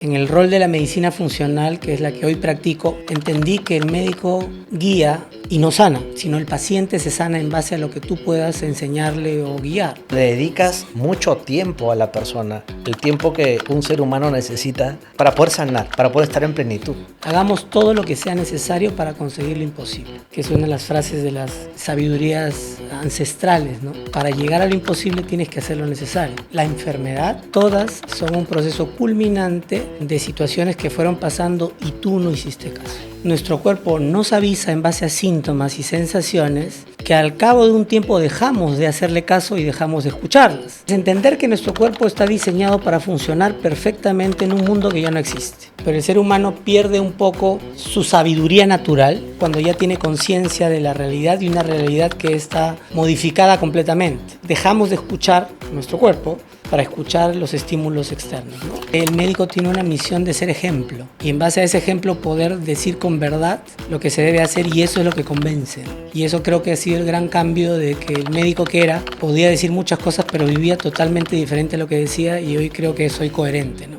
En el rol de la medicina funcional, que es la que hoy practico, entendí que el médico guía y no sana, sino el paciente se sana en base a lo que tú puedas enseñarle o guiar. Le dedicas mucho tiempo a la persona, el tiempo que un ser humano necesita para poder sanar, para poder estar en plenitud. Hagamos todo lo que sea necesario para conseguir lo imposible, que es una de las frases de las sabidurías ancestrales, ¿no? Para llegar a lo imposible tienes que hacer lo necesario. La enfermedad, todas son un proceso culminante de situaciones que fueron pasando y tú no hiciste caso. Nuestro cuerpo nos avisa en base a síntomas y sensaciones que al cabo de un tiempo dejamos de hacerle caso y dejamos de escucharlas. Es entender que nuestro cuerpo está diseñado para funcionar perfectamente en un mundo que ya no existe. Pero el ser humano pierde un poco su sabiduría natural cuando ya tiene conciencia de la realidad y una realidad que está modificada completamente. Dejamos de escuchar nuestro cuerpo para escuchar los estímulos externos, ¿no? El médico tiene una misión de ser ejemplo y en base a ese ejemplo poder decir con verdad lo que se debe hacer, y eso es lo que convence. Y eso creo que ha sido el gran cambio, de que el médico que era podía decir muchas cosas pero vivía totalmente diferente a lo que decía, y hoy creo que soy coherente, ¿no?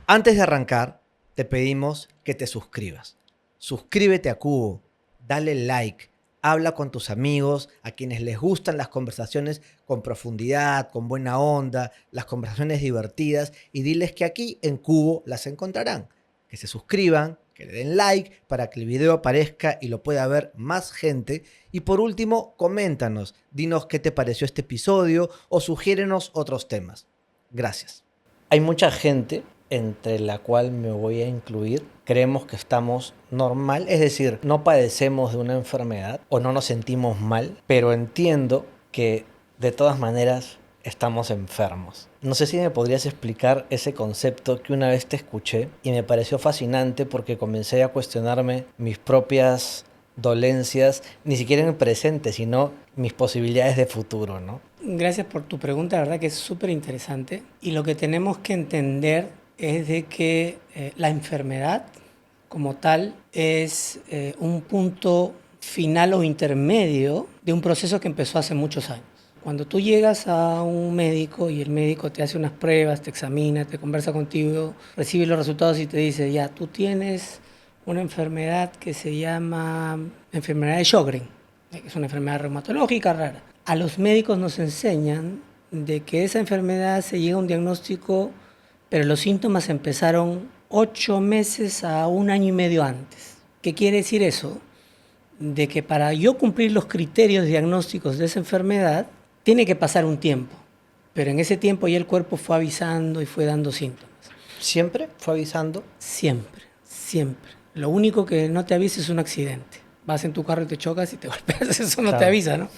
Antes de arrancar, te pedimos que te suscribas. Suscríbete a Cubo, dale like, habla con tus amigos, a quienes les gustan las conversaciones con profundidad, con buena onda, las conversaciones divertidas, y diles que aquí en Cubo las encontrarán. Que se suscriban, que le den like para que el video aparezca y lo pueda ver más gente. Y por último, coméntanos, dinos qué te pareció este episodio o sugiérenos otros temas. Gracias. Hay mucha gente, entre la cual me voy a incluir, creemos que estamos normal, es decir, no padecemos de una enfermedad o no nos sentimos mal, pero entiendo que de todas maneras estamos enfermos. No sé si me podrías explicar ese concepto que una vez te escuché y me pareció fascinante, porque comencé a cuestionarme mis propias dolencias, ni siquiera en el presente, sino mis posibilidades de futuro, ¿no? Gracias por tu pregunta, la verdad que es súper interesante. Y lo que tenemos que entender es de que la enfermedad como tal es un punto final o intermedio de un proceso que empezó hace muchos años. Cuando tú llegas a un médico y el médico te hace unas pruebas, te examina, te conversa contigo, recibe los resultados y te dice, ya, tú tienes una enfermedad que se llama enfermedad de Sjögren, que es una enfermedad reumatológica rara. A los médicos nos enseñan de que esa enfermedad se llega a un diagnóstico, pero los síntomas empezaron 8 meses a 1 año y medio antes. ¿Qué quiere decir eso? De que para yo cumplir los criterios diagnósticos de esa enfermedad, tiene que pasar un tiempo. Pero en ese tiempo ya el cuerpo fue avisando y fue dando síntomas. ¿Siempre fue avisando? Siempre, siempre. Lo único que no te avisa es un accidente. Vas en tu carro y te chocas y te golpeas, eso no te avisa, ¿no?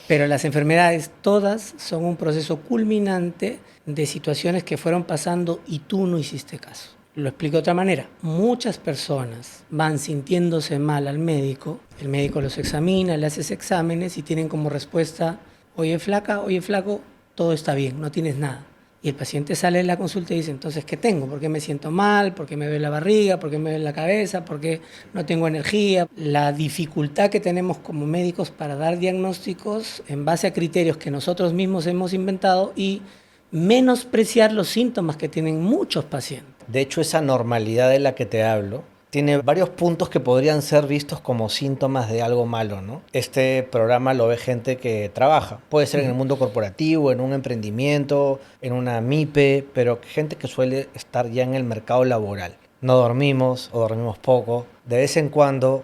Pero las enfermedades todas son un proceso culminante de situaciones que fueron pasando y tú no hiciste caso. Lo explico de otra manera. Muchas personas van sintiéndose mal al médico, el médico los examina, le hace exámenes y tienen como respuesta, oye flaca, oye flaco, todo está bien, no tienes nada. Y el paciente sale de la consulta y dice, entonces, ¿qué tengo? ¿Por qué me siento mal? ¿Por qué me duele la barriga? ¿Por qué me duele la cabeza? ¿Por qué no tengo energía? La dificultad que tenemos como médicos para dar diagnósticos en base a criterios que nosotros mismos hemos inventado, y menospreciar los síntomas que tienen muchos pacientes. De hecho, esa normalidad de la que te hablo tiene varios puntos que podrían ser vistos como síntomas de algo malo, ¿no? Este programa lo ve gente que trabaja. Puede ser en el mundo corporativo, en un emprendimiento, en una MIPE, pero gente que suele estar ya en el mercado laboral. No dormimos o dormimos poco. De vez en cuando,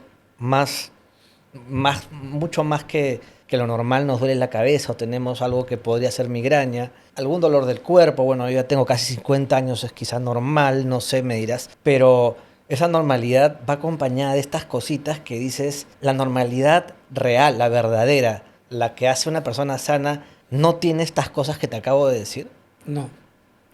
mucho más que lo normal, nos duele la cabeza o tenemos algo que podría ser migraña. Algún dolor del cuerpo, bueno, yo ya tengo casi 50 años, es quizás normal, no sé, me dirás, pero esa normalidad va acompañada de estas cositas que dices, la normalidad real, la verdadera, la que hace una persona sana, ¿no tiene estas cosas que te acabo de decir? No.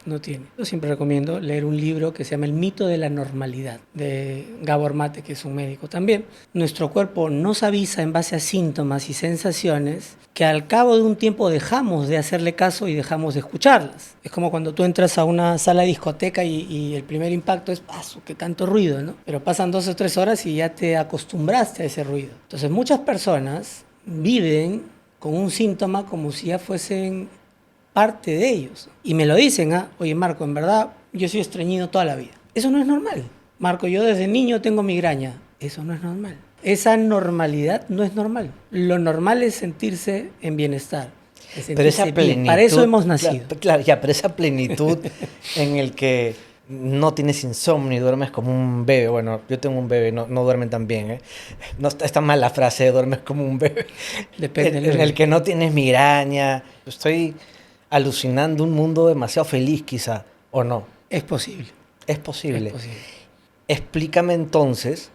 No tiene. Yo siempre recomiendo leer un libro que se llama El mito de la normalidad, de Gabor Mate, que es un médico también. Nuestro cuerpo nos avisa en base a síntomas y sensaciones que al cabo de un tiempo dejamos de hacerle caso y dejamos de escucharlas. Es como cuando tú entras a una sala de discoteca y el primer impacto es, ¡paso, qué tanto ruido!, ¿no? Pero pasan 2 o 3 horas y ya te acostumbraste a ese ruido. Entonces muchas personas viven con un síntoma como si ya fuesen parte de ellos. Y me lo dicen, oye Marco, en verdad yo soy estreñido toda la vida. Eso no es normal. Marco, yo desde niño tengo migraña. Eso no es normal. Esa normalidad no es normal. Lo normal es sentirse en bienestar. Pero esa plenitud, para eso hemos nacido. Claro, ya, pero esa plenitud en el que no tienes insomnio y duermes como un bebé. Bueno, yo tengo un bebé, no duermen tan bien, ¿eh? No está mal la frase de duermes como un bebé. Depende en el que no tienes migraña. Estoy alucinando un mundo demasiado feliz, quizá, ¿o no? Es posible. Es posible. Es posible. Explícame entonces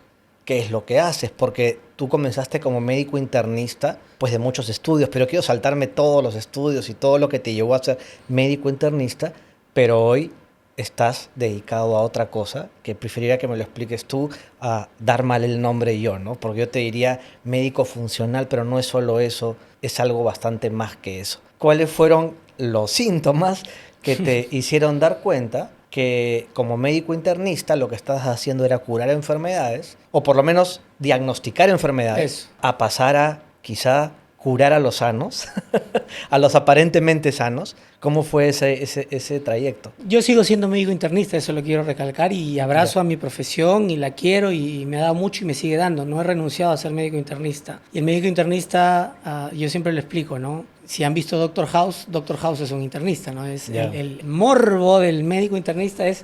qué es lo que haces, porque tú comenzaste como médico internista, pues de muchos estudios, pero quiero saltarme todos los estudios y todo lo que te llevó a ser médico internista, pero hoy estás dedicado a otra cosa, que preferiría que me lo expliques tú, a dar mal el nombre yo, ¿no? Porque yo te diría médico funcional, pero no es solo eso, es algo bastante más que eso. ¿Cuáles fueron los síntomas que te hicieron dar cuenta que como médico internista lo que estás haciendo era curar enfermedades, o por lo menos diagnosticar enfermedades, Eso. a pasar a quizá curar a los sanos, a los aparentemente sanos? ¿Cómo fue ese trayecto? Yo sigo siendo médico internista, eso lo quiero recalcar, y abrazo a mi profesión y la quiero y me ha dado mucho y me sigue dando. No he renunciado a ser médico internista. Y el médico internista, yo siempre lo explico, ¿no? Si han visto Doctor House es un internista, ¿no? El morbo del médico internista es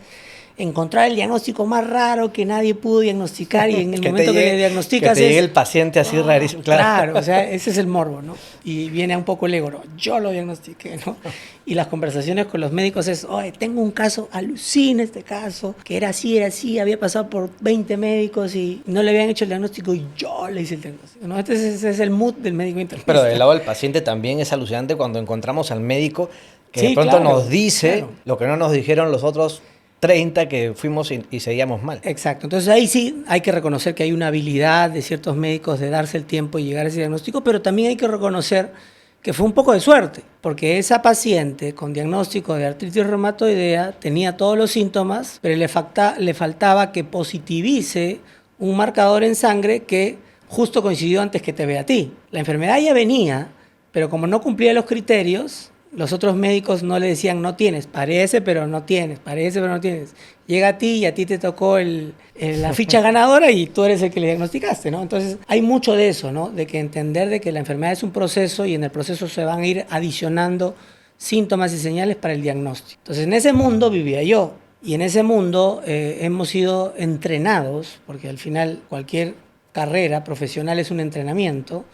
encontrar el diagnóstico más raro que nadie pudo diagnosticar y en el momento que le diagnosticas que te llegue el paciente así rarísimo. Claro, o sea, ese es el morbo, ¿no? Y viene un poco el ego, ¿no? Yo lo diagnostiqué, ¿no? Y las conversaciones con los médicos es, oye, tengo un caso, alucina este caso, que era así, había pasado por 20 médicos y no le habían hecho el diagnóstico y yo le hice el diagnóstico, ¿no? Ese es el mood del médico internista. Pero del lado del paciente también es alucinante cuando encontramos al médico que de pronto nos dice lo que no nos dijeron los otros 30 que fuimos y seguíamos mal. Exacto. Entonces ahí sí hay que reconocer que hay una habilidad de ciertos médicos de darse el tiempo y llegar a ese diagnóstico, pero también hay que reconocer que fue un poco de suerte, porque esa paciente con diagnóstico de artritis reumatoidea tenía todos los síntomas, pero le faltaba que positivice un marcador en sangre que justo coincidió antes que te vea a ti. La enfermedad ya venía, pero como no cumplía los criterios, los otros médicos no le decían, no tienes, parece, pero no tienes, parece, pero no tienes. Llega a ti y a ti te tocó la ficha ganadora y tú eres el que le diagnosticaste, ¿no? Entonces, hay mucho de eso, ¿no? De que entender de que la enfermedad es un proceso y en el proceso se van a ir adicionando síntomas y señales para el diagnóstico. Entonces, en ese mundo vivía yo y en ese mundo hemos sido entrenados, porque al final cualquier carrera profesional es un entrenamiento,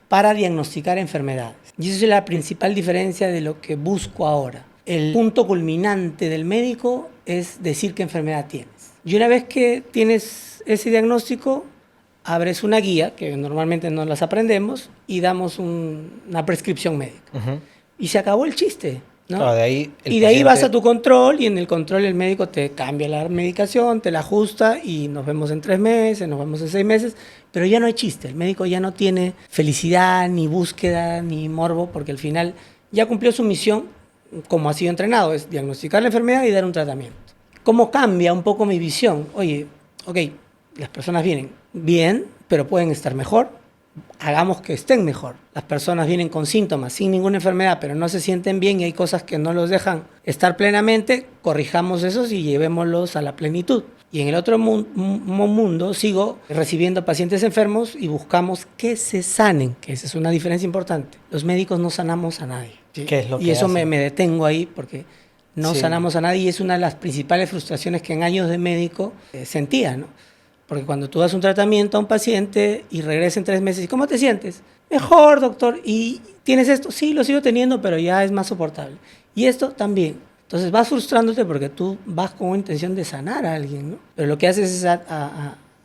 para diagnosticar enfermedades. Y esa es la principal diferencia de lo que busco ahora. El punto culminante del médico es decir qué enfermedad tienes. Y una vez que tienes ese diagnóstico, abres una guía, que normalmente no las aprendemos, y damos una prescripción médica. Uh-huh. Y se acabó el chiste, ¿no? Claro, de ahí ahí vas a tu control y en el control el médico te cambia la medicación, te la ajusta y nos vemos en 3 meses, nos vemos en 6 meses, pero ya no hay chiste. El médico ya no tiene felicidad, ni búsqueda, ni morbo, porque al final ya cumplió su misión como ha sido entrenado, es diagnosticar la enfermedad y dar un tratamiento. ¿Cómo cambia un poco mi visión? Oye, ok, las personas vienen bien, pero pueden estar mejor. Hagamos que estén mejor. Las personas vienen con síntomas, sin ninguna enfermedad, pero no se sienten bien y hay cosas que no los dejan estar plenamente, corrijamos esos y llevémoslos a la plenitud. Y en el otro mundo sigo recibiendo pacientes enfermos y buscamos que se sanen, que esa es una diferencia importante. Los médicos no sanamos a nadie. ¿Sí? ¿Qué es lo que y eso hacen? me detengo ahí porque no sanamos a nadie y es una de las principales frustraciones que en años de médico sentía, ¿no? Porque cuando tú das un tratamiento a un paciente y regresa en 3 meses, ¿y cómo te sientes? Mejor, doctor. ¿Y tienes esto? Sí, lo sigo teniendo, pero ya es más soportable. Y esto también. Entonces vas frustrándote porque tú vas con una intención de sanar a alguien, ¿no? Pero lo que haces es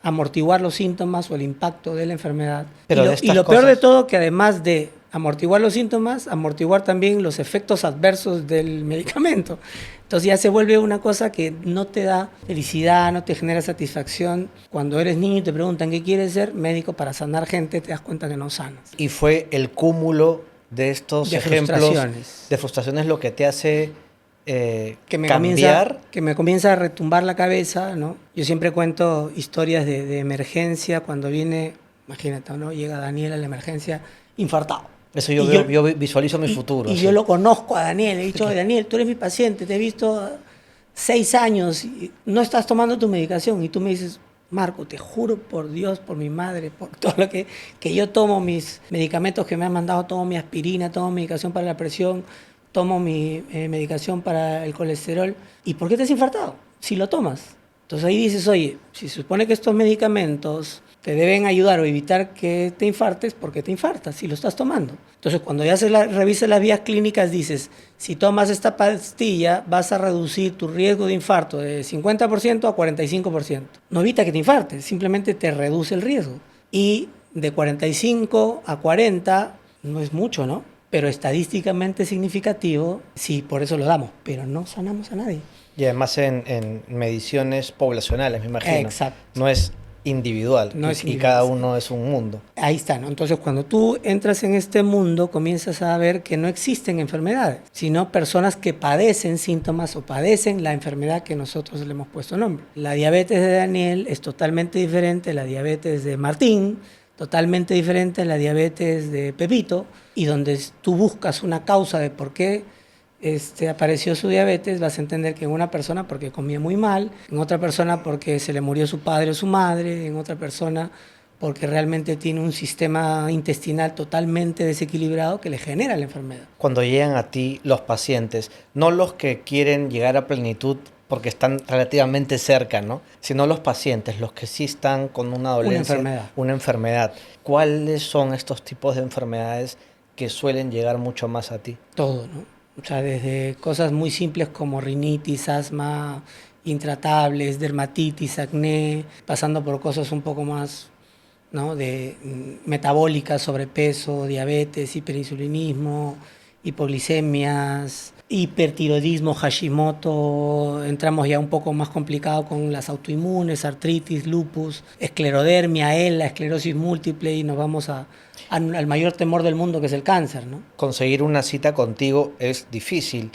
amortiguar los síntomas o el impacto de la enfermedad. Pero y lo peor de todo, que además de amortiguar los síntomas, amortiguar también los efectos adversos del medicamento. Entonces ya se vuelve una cosa que no te da felicidad, no te genera satisfacción. Cuando eres niño y te preguntan qué quieres ser, médico para sanar gente, te das cuenta que no sanas. Y fue el cúmulo de estos ejemplos de frustraciones lo que te hace cambiar. Que me comienza a retumbar la cabeza, ¿no? Yo siempre cuento historias de emergencia cuando viene, imagínate, ¿no? Llega Daniel a la emergencia infartado. Eso yo visualizo mi futuro. Y yo lo conozco a Daniel, he dicho, Daniel, tú eres mi paciente, te he visto 6 años, y no estás tomando tu medicación, y tú me dices, Marco, te juro por Dios, por mi madre, por todo lo que yo tomo mis medicamentos que me han mandado, tomo mi aspirina, tomo medicación para la presión, tomo mi medicación para el colesterol. ¿Y por qué te has infartado? Si lo tomas. Entonces ahí dices, oye, si se supone que estos medicamentos te deben ayudar o evitar que te infartes, ¿por qué te infartas si lo estás tomando? Entonces cuando ya revisas las vías clínicas dices, si tomas esta pastilla vas a reducir tu riesgo de infarto de 50% a 45%. No evita que te infartes, simplemente te reduce el riesgo. Y de 45 a 40 no es mucho, ¿no? Pero estadísticamente significativo, sí, por eso lo damos, pero no sanamos a nadie. Y además en mediciones poblacionales, me imagino. Exacto. No es individual, y cada uno es un mundo. Ahí está, ¿no? Entonces, cuando tú entras en este mundo, comienzas a ver que no existen enfermedades, sino personas que padecen síntomas o padecen la enfermedad que nosotros le hemos puesto nombre. La diabetes de Daniel es totalmente diferente a la diabetes de Martín, totalmente diferente a la diabetes de Pepito, y donde tú buscas una causa de por qué apareció su diabetes, vas a entender que en una persona porque comía muy mal, en otra persona porque se le murió su padre o su madre, en otra persona porque realmente tiene un sistema intestinal totalmente desequilibrado que le genera la enfermedad. Cuando llegan a ti los pacientes, no los que quieren llegar a plenitud porque están relativamente cerca, ¿no? Sino los pacientes, los que sí están con una dolencia, una enfermedad. ¿Cuáles son estos tipos de enfermedades que suelen llegar mucho más a ti? Todo, ¿no? O sea, desde cosas muy simples como rinitis, asma, intratables, dermatitis, acné, pasando por cosas un poco más, ¿no? de metabólicas, sobrepeso, diabetes, hiperinsulinismo, hipoglicemias, hipertiroidismo, Hashimoto, entramos ya un poco más complicado con las autoinmunes, artritis, lupus, esclerodermia, la esclerosis múltiple, y nos vamos al mayor temor del mundo, que es el cáncer, ¿no? Conseguir una cita contigo es difícil.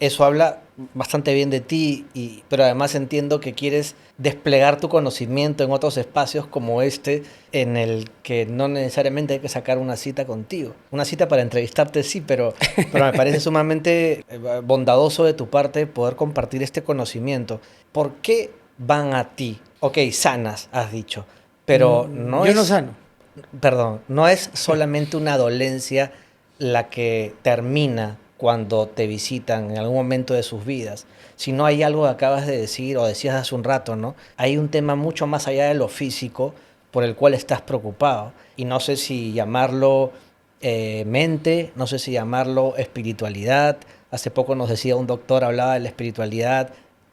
Eso habla bastante bien de ti, pero además entiendo que quieres desplegar tu conocimiento en otros espacios como este, en el que no necesariamente hay que sacar una cita contigo. Una cita para entrevistarte sí, pero me parece sumamente bondadoso de tu parte poder compartir este conocimiento. ¿Por qué van a ti? Ok, sanas, has dicho, pero yo no sano. Perdón, no es solamente una dolencia la que termina cuando te visitan en algún momento de sus vidas, sino hay algo que acabas de decir o decías hace un rato, ¿no? Hay un tema mucho más allá de lo físico por el cual estás preocupado, y no sé si llamarlo mente, no sé si llamarlo espiritualidad. Hace poco nos decía un doctor, hablaba de la espiritualidad,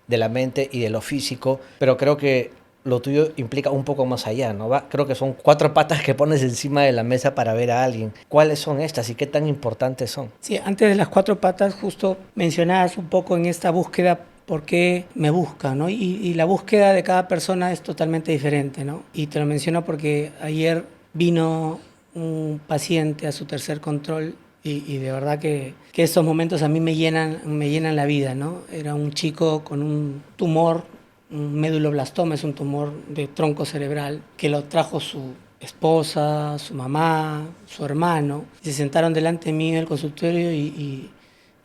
de la mente y de lo físico, pero creo que lo tuyo implica un poco más allá, ¿no? Creo que son 4 patas que pones encima de la mesa para ver a alguien. ¿Cuáles son estas y qué tan importantes son? Sí, antes de las 4 patas, justo mencionabas un poco en esta búsqueda por qué me busca, ¿no? Y la búsqueda de cada persona es totalmente diferente, ¿no? Y te lo menciono porque ayer vino un paciente a su tercer control y de verdad que estos momentos a mí me llenan la vida, ¿no? Era un chico con un tumor, un méduloblastoma, es un tumor de tronco cerebral, que lo trajo su esposa, su mamá, su hermano. Se sentaron delante de mí en el consultorio y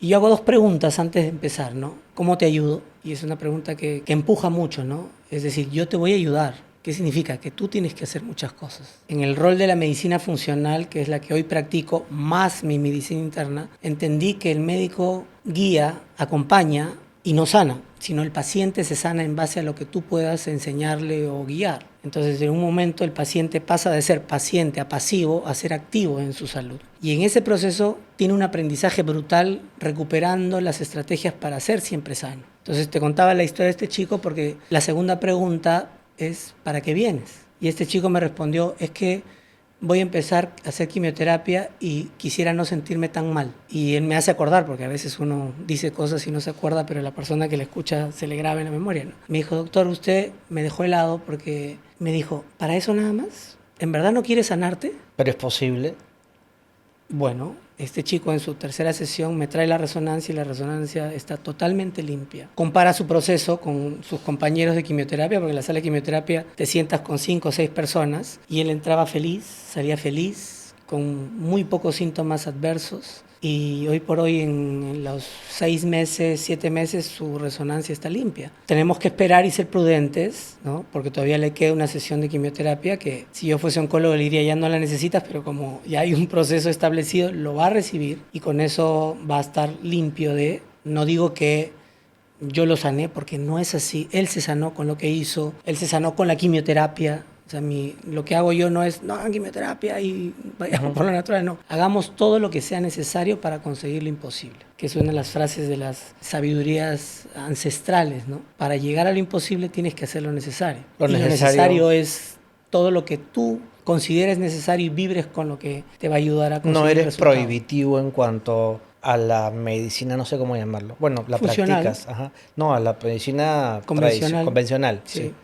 yo hago 2 preguntas antes de empezar, ¿no? ¿Cómo te ayudo? Y es una pregunta que empuja mucho, ¿no? Es decir, yo te voy a ayudar. ¿Qué significa? Que tú tienes que hacer muchas cosas. En el rol de la medicina funcional, que es la que hoy practico, más mi medicina interna, entendí que el médico guía, acompaña y no sana, sino el paciente se sana en base a lo que tú puedas enseñarle o guiar. Entonces, en un momento el paciente pasa de ser paciente a pasivo a ser activo en su salud. Y en ese proceso tiene un aprendizaje brutal recuperando las estrategias para ser siempre sano. Entonces, te contaba la historia de este chico porque la segunda pregunta es ¿para qué vienes? Y este chico me respondió, es que voy a empezar a hacer quimioterapia y quisiera no sentirme tan mal. Y él me hace acordar, porque a veces uno dice cosas y no se acuerda, pero la persona que le escucha se le graba en la memoria, ¿no? Me dijo, doctor, usted me dejó helado porque me dijo, ¿para eso nada más? ¿En verdad no quiere sanarte? Pero es posible. Bueno, este chico en su tercera sesión me trae la resonancia y la resonancia está totalmente limpia. Compara su proceso con sus compañeros de quimioterapia, porque en la sala de quimioterapia te sientas con 5 o 6 personas y él entraba feliz, salía feliz, con muy pocos síntomas adversos. Y hoy por hoy, en los 6 meses, 7 meses, su resonancia está limpia. Tenemos que esperar y ser prudentes, ¿no? Porque todavía le queda una sesión de quimioterapia que si yo fuese oncólogo le diría ya no la necesitas, pero como ya hay un proceso establecido, lo va a recibir y con eso va a estar limpio de... No digo que yo lo sané porque no es así. Él se sanó con lo que hizo, él se sanó con la quimioterapia. O sea, lo que hago yo no es, no hagan quimioterapia y vayamos por lo natural, no. Hagamos todo lo que sea necesario para conseguir lo imposible, que es una de las frases de las sabidurías ancestrales, ¿no? Para llegar a lo imposible tienes que hacer lo necesario. Lo necesario es todo lo que tú consideres necesario y vibres con lo que te va a ayudar a conseguir No el eres resultado. prohibitivo en cuanto a la medicina, no sé cómo llamarlo. Bueno, la Funcional. practicas. Ajá. No, a la medicina Convencional. convencional. Sí. Sí.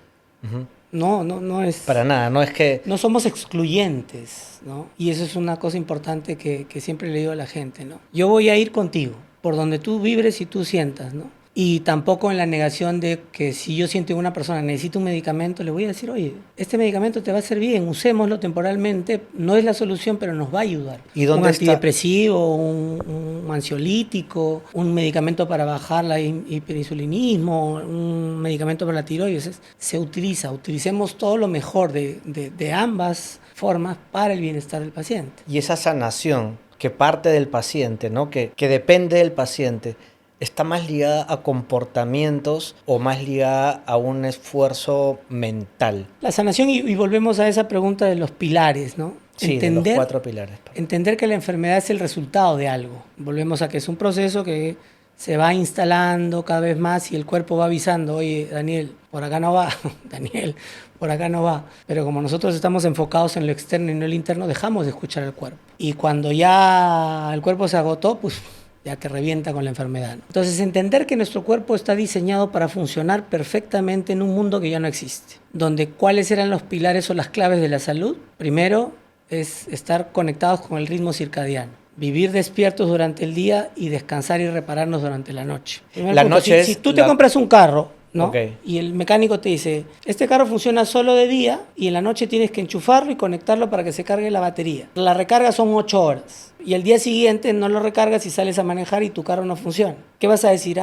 Ujú. No es... Para nada, no es que... No somos excluyentes, ¿no? Y eso es una cosa importante que siempre le digo a la gente, ¿no? Yo voy a ir contigo, por donde tú vibres y tú sientas, ¿no? Y tampoco en la negación de que si yo siento que una persona necesita un medicamento, le voy a decir, oye, este medicamento te va a hacer bien, usémoslo temporalmente, no es la solución, pero nos va a ayudar. ¿Y dónde un está? antidepresivo, un ansiolítico, un medicamento para bajar el hiperinsulinismo, un medicamento para la tiroides, se utiliza. Utilicemos todo lo mejor de ambas formas para el bienestar del paciente. Y esa sanación que parte del paciente, ¿no? Que depende del paciente, ¿está más ligada a comportamientos o más ligada a un esfuerzo mental? La sanación, y volvemos a esa pregunta de los pilares, ¿no? Sí, de los 4 pilares. Entender que la enfermedad es el resultado de algo. Volvemos a que es un proceso que se va instalando cada vez más y el cuerpo va avisando, oye, Daniel, por acá no va, Daniel, por acá no va. Pero como nosotros estamos enfocados en lo externo y no en lo interno, dejamos de escuchar al cuerpo. Y cuando ya el cuerpo se agotó, pues ya te revienta con la enfermedad, ¿no? Entonces, entender que nuestro cuerpo está diseñado para funcionar perfectamente en un mundo que ya no existe, donde cuáles eran los pilares o las claves de la salud. Primero es estar conectados con el ritmo circadiano, vivir despiertos durante el día y descansar y repararnos durante la noche. La noche si tú te compras un carro, ¿no? Okay. Y el mecánico te dice, este carro funciona solo de día y en la noche tienes que enchufarlo y conectarlo para que se cargue la batería. La recarga son 8 horas y el día siguiente no lo recargas y sales a manejar y tu carro no funciona. ¿Qué vas a decir?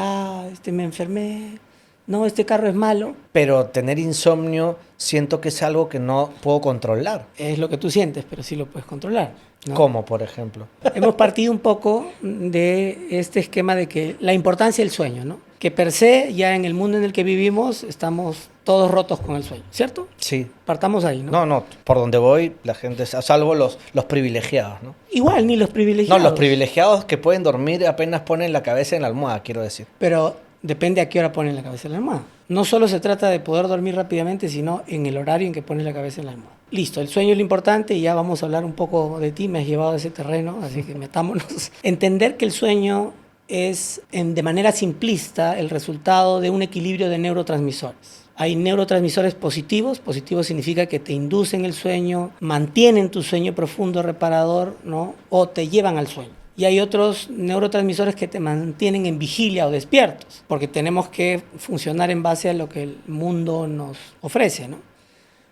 Me enfermé. No, este carro es malo. Pero tener insomnio siento que es algo que no puedo controlar. Es lo que tú sientes, pero sí lo puedes controlar, ¿no? ¿Cómo, por ejemplo? Hemos partido un poco de este esquema de que la importancia del sueño, ¿no? Que per se, ya en el mundo en el que vivimos, estamos todos rotos con el sueño, ¿cierto? Sí. Partamos ahí, ¿no? No, por donde voy, la gente, salvo los privilegiados, ¿no? Igual, ni los privilegiados. No, los privilegiados que pueden dormir apenas ponen la cabeza en la almohada, quiero decir. Pero depende a qué hora ponen la cabeza en la almohada. No solo se trata de poder dormir rápidamente, sino en el horario en que pones la cabeza en la almohada. Listo, el sueño es lo importante y ya vamos a hablar un poco de ti, me has llevado a ese terreno, así que metámonos. Entender que el sueño es, de manera simplista, el resultado de un equilibrio de neurotransmisores. Hay neurotransmisores positivos. Positivo significa que te inducen el sueño, mantienen tu sueño profundo, reparador, ¿no? O te llevan al sueño. Y hay otros neurotransmisores que te mantienen en vigilia o despiertos, porque tenemos que funcionar en base a lo que el mundo nos ofrece, ¿no?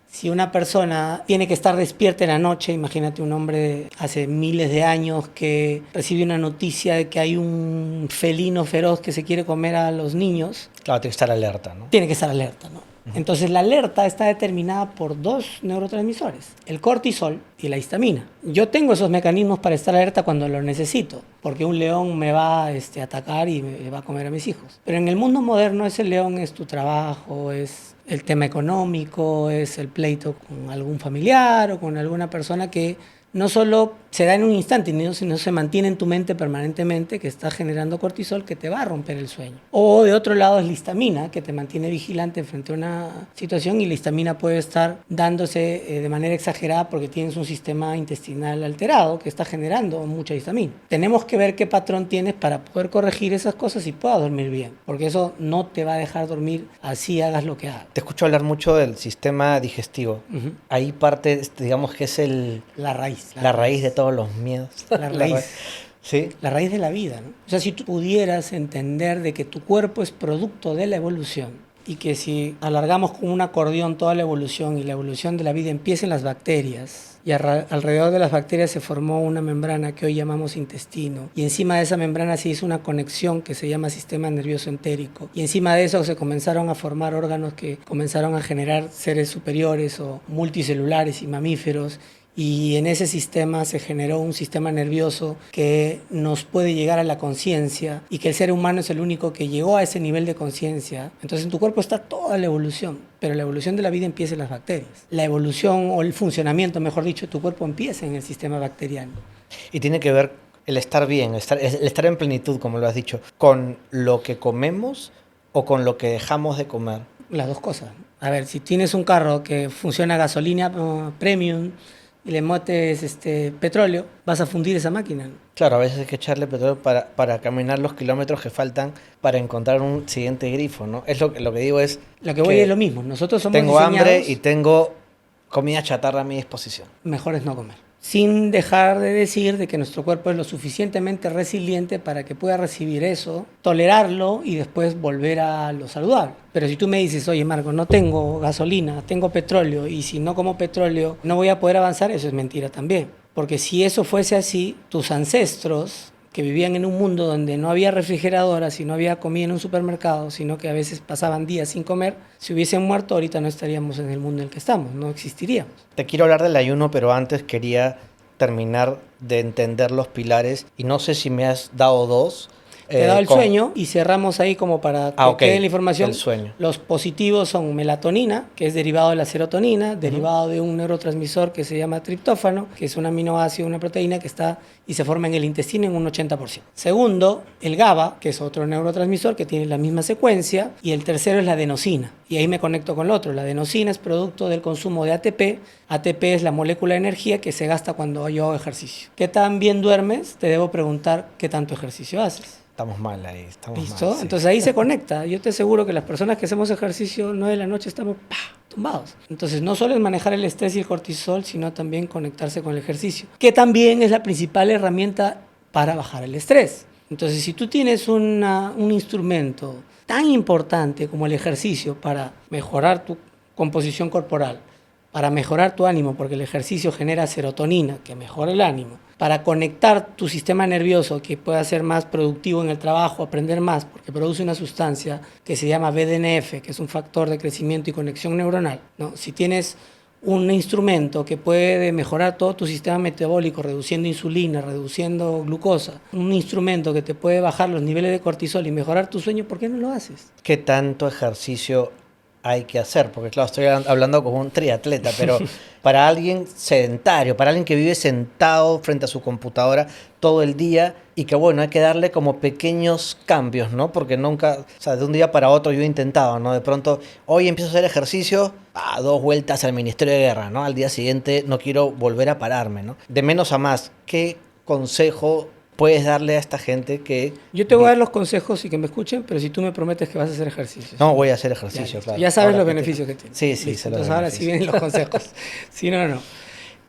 Si una persona tiene que estar despierta en la noche, imagínate un hombre hace miles de años que recibe una noticia de que hay un felino feroz que se quiere comer a los niños. Claro, tiene que estar alerta, ¿no? Tiene que estar alerta, ¿no? Entonces la alerta está determinada por 2 neurotransmisores, el cortisol y la histamina. Yo tengo esos mecanismos para estar alerta cuando lo necesito, porque un león me va a atacar y me va a comer a mis hijos. Pero en el mundo moderno ese león es tu trabajo, es el tema económico, es el pleito con algún familiar o con alguna persona que no solo se da en un instante y no se mantiene en tu mente permanentemente, que está generando cortisol que te va a romper el sueño. O de otro lado es la histamina, que te mantiene vigilante frente a una situación, y la histamina puede estar dándose de manera exagerada porque tienes un sistema intestinal alterado que está generando mucha histamina. Tenemos que ver qué patrón tienes para poder corregir esas cosas y puedas dormir bien, porque eso no te va a dejar dormir así hagas lo que hagas. Te escucho hablar mucho del sistema digestivo. Ahí parte, digamos que es la raíz. La raíz de todos los miedos. La raíz. ¿Sí? La raíz de la vida, ¿no? O sea, si tú pudieras entender de que tu cuerpo es producto de la evolución y que si alargamos con un acordeón toda la evolución y la evolución de la vida empieza en las bacterias y alrededor de las bacterias se formó una membrana que hoy llamamos intestino y encima de esa membrana se hizo una conexión que se llama sistema nervioso entérico y encima de eso se comenzaron a formar órganos que comenzaron a generar seres superiores o multicelulares y mamíferos. Y en ese sistema se generó un sistema nervioso que nos puede llegar a la conciencia y que el ser humano es el único que llegó a ese nivel de conciencia. Entonces en tu cuerpo está toda la evolución, pero la evolución de la vida empieza en las bacterias. La evolución o el funcionamiento, mejor dicho, de tu cuerpo empieza en el sistema bacteriano. Y tiene que ver el estar bien, el estar en plenitud, como lo has dicho, con lo que comemos o con lo que dejamos de comer. Las dos cosas. A ver, si tienes un carro que funciona a gasolina premium, y le metes petróleo, vas a fundir esa máquina. Claro, a veces hay que echarle petróleo para caminar los kilómetros que faltan para encontrar un siguiente grifo, ¿no? Es lo que digo es... Lo que voy es lo mismo. Nosotros somos tengo hambre y tengo comida chatarra a mi disposición. Mejor es no comer. Sin dejar de decir de que nuestro cuerpo es lo suficientemente resiliente para que pueda recibir eso, tolerarlo y después volver a lo saludable. Pero si tú me dices, oye Marco, no tengo gasolina, tengo petróleo y si no como petróleo no voy a poder avanzar, eso es mentira también. Porque si eso fuese así, tus ancestros que vivían en un mundo donde no había refrigeradoras y no había comida en un supermercado, sino que a veces pasaban días sin comer, si hubiesen muerto ahorita no estaríamos en el mundo en el que estamos, no existiríamos. Te quiero hablar del ayuno, pero antes quería terminar de entender los pilares y no sé si me has dado dos. Te he dado el sueño y cerramos ahí como para que quede la información. El sueño. Los positivos son melatonina, que es derivado de la serotonina, derivado de un neurotransmisor que se llama triptófano, que es un aminoácido, una proteína que está y se forma en el intestino en un 80%. Segundo, el GABA, que es otro neurotransmisor que tiene la misma secuencia. Y el tercero es la adenosina. Y ahí me conecto con el otro. La adenosina es producto del consumo de ATP. ATP es la molécula de energía que se gasta cuando yo hago ejercicio. ¿Qué tan bien duermes? Te debo preguntar qué tanto ejercicio haces. Estamos mal ahí, estamos ¿Listo? mal. Sí. Entonces ahí se conecta. Yo te aseguro que las personas que hacemos ejercicio 9 de la noche estamos tumbados. Entonces no solo es manejar el estrés y el cortisol, sino también conectarse con el ejercicio, que también es la principal herramienta para bajar el estrés. Entonces si tú tienes un instrumento tan importante como el ejercicio para mejorar tu composición corporal, para mejorar tu ánimo, porque el ejercicio genera serotonina, que mejora el ánimo, para conectar tu sistema nervioso, que pueda ser más productivo en el trabajo, aprender más, porque produce una sustancia que se llama BDNF, que es un factor de crecimiento y conexión neuronal, ¿no? Si tienes un instrumento que puede mejorar todo tu sistema metabólico, reduciendo insulina, reduciendo glucosa, un instrumento que te puede bajar los niveles de cortisol y mejorar tu sueño, ¿por qué no lo haces? ¿Qué tanto ejercicio hay que hacer? Porque claro, estoy hablando como un triatleta, pero para alguien sedentario, para alguien que vive sentado frente a su computadora todo el día y que bueno, hay que darle como pequeños cambios, ¿no? Porque nunca, o sea, de un día para otro yo he intentado, ¿no? De pronto, hoy empiezo a hacer ejercicio, 2 vueltas al Ministerio de Guerra, ¿no? Al día siguiente no quiero volver a pararme, ¿no? De menos a más, ¿qué consejo puedes darle a esta gente que... Yo te voy a dar los consejos y que me escuchen, pero si tú me prometes que vas a hacer ejercicio. No, voy a hacer ejercicio, claro. Ya sabes los beneficios que tiene. Sí, sí, se los Entonces ahora sí vienen los consejos. Sí, no.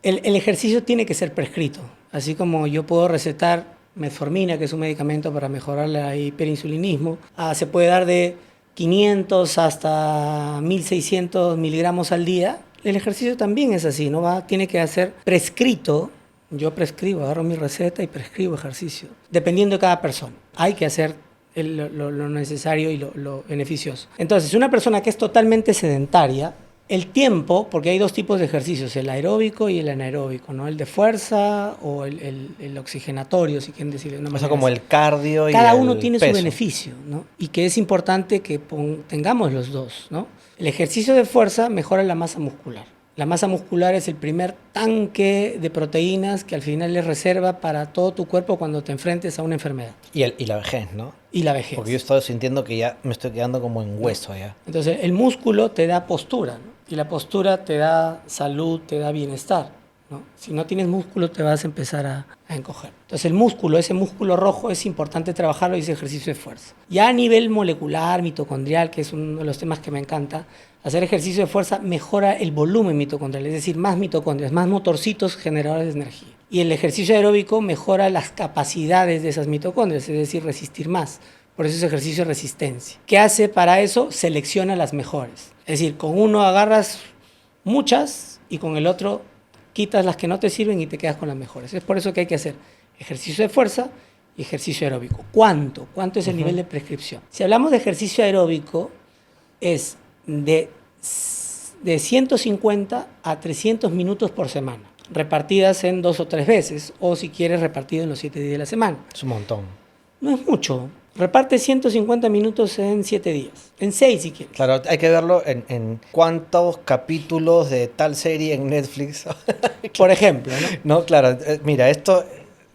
El ejercicio tiene que ser prescrito. Así como yo puedo recetar metformina, que es un medicamento para mejorar el hiperinsulinismo, se puede dar de 500 hasta 1600 miligramos al día. El ejercicio también es así, ¿no? Tiene que ser prescrito. Yo prescribo, agarro mi receta y prescribo ejercicio, dependiendo de cada persona. Hay que hacer lo necesario y lo beneficioso. Entonces, una persona que es totalmente sedentaria, el tiempo, porque hay 2 tipos de ejercicios, el aeróbico y el anaeróbico, ¿no? El de fuerza o el oxigenatorio, si quieren decirlo de una manera. O sea, como el cardio y cada el uno tiene peso. su beneficio, ¿no? Y que es importante que tengamos los dos, ¿no? El ejercicio de fuerza mejora la masa muscular. La masa muscular es el primer tanque de proteínas que al final es reserva para todo tu cuerpo cuando te enfrentes a una enfermedad. Y la vejez, ¿no? Y la vejez. Porque yo he estado sintiendo que ya me estoy quedando como en hueso ya. Entonces, el músculo te da postura, ¿no? Y la postura te da salud, te da bienestar, ¿no? Si no tienes músculo, te vas a empezar a encoger. Entonces, el músculo, ese músculo rojo, es importante trabajarlo y ese ejercicio de fuerza. Ya a nivel molecular, mitocondrial, que es uno de los temas que me encanta, hacer ejercicio de fuerza mejora el volumen mitocondrial, es decir, más mitocondrias, más motorcitos generadores de energía. Y el ejercicio aeróbico mejora las capacidades de esas mitocondrias, es decir, resistir más. Por eso es ejercicio de resistencia. ¿Qué hace para eso? Selecciona las mejores. Es decir, con uno agarras muchas y con el otro quitas las que no te sirven y te quedas con las mejores. Es por eso que hay que hacer ejercicio de fuerza y ejercicio aeróbico. ¿Cuánto? ¿Cuánto es el nivel de prescripción? Si hablamos de ejercicio aeróbico, es de 150 a 300 minutos por semana, repartidas en 2 o 3 veces, o si quieres repartido en los 7 días de la semana. Es un montón. No es mucho. Reparte 150 minutos en 7 días, en 6 si quieres. Claro, hay que verlo en cuántos capítulos de tal serie en Netflix. Por ejemplo, ¿no? No, claro, mira, esto...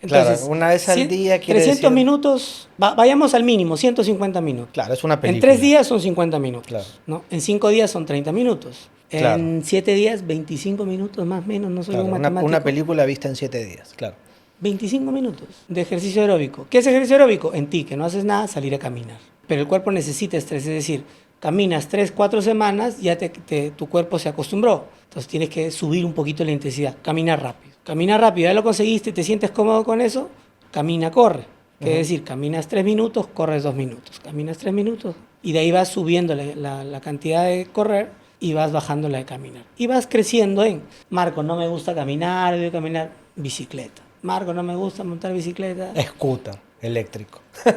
Entonces, claro, una vez al día quiere 300 decir... minutos, vayamos al mínimo, 150 minutos. Claro, es una película. En 3 días son 50 minutos. Claro. ¿No? En 5 días son 30 minutos. Claro. En 7 días, 25 minutos más o menos, no soy Claro, un matemático. una película vista en 7 días, claro. 25 minutos de ejercicio aeróbico. ¿Qué es ejercicio aeróbico? En ti, que no haces nada, salir a caminar. Pero el cuerpo necesita estrés, es decir, caminas 3, 4 semanas, ya tu cuerpo se acostumbró. Entonces tienes que subir un poquito la intensidad, caminar rápido. Camina rápido, ya lo conseguiste, te sientes cómodo con eso, camina, corre. Es decir, caminas 3 minutos, corres 2 minutos. Caminas 3 minutos y de ahí vas subiendo la cantidad de correr y vas bajando la de caminar. Y vas creciendo en, Marco, no me gusta caminar, voy a caminar bicicleta. Marco, no me gusta montar bicicleta. Scooter eléctrico. ¿No?